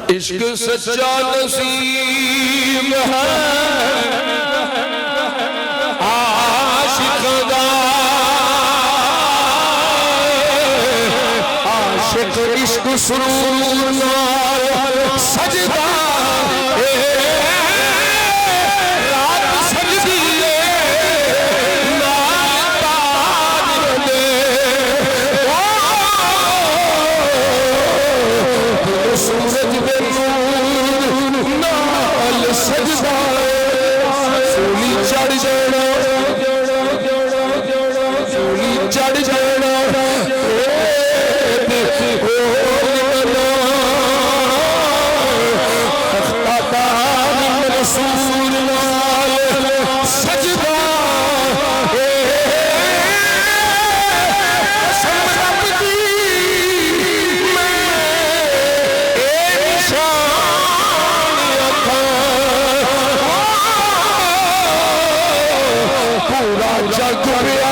عشق سچا نصیب ہے عاشق دا عاشق عشق سرور نال سجدہ رات سجدی نال تاج دے سورج دے نور نال سجدہ سولی چڑھ جانا سولی چڑھ جانا رسول نال سجدہ قسم رب دی میں اے نشان اکھاں پورا جگ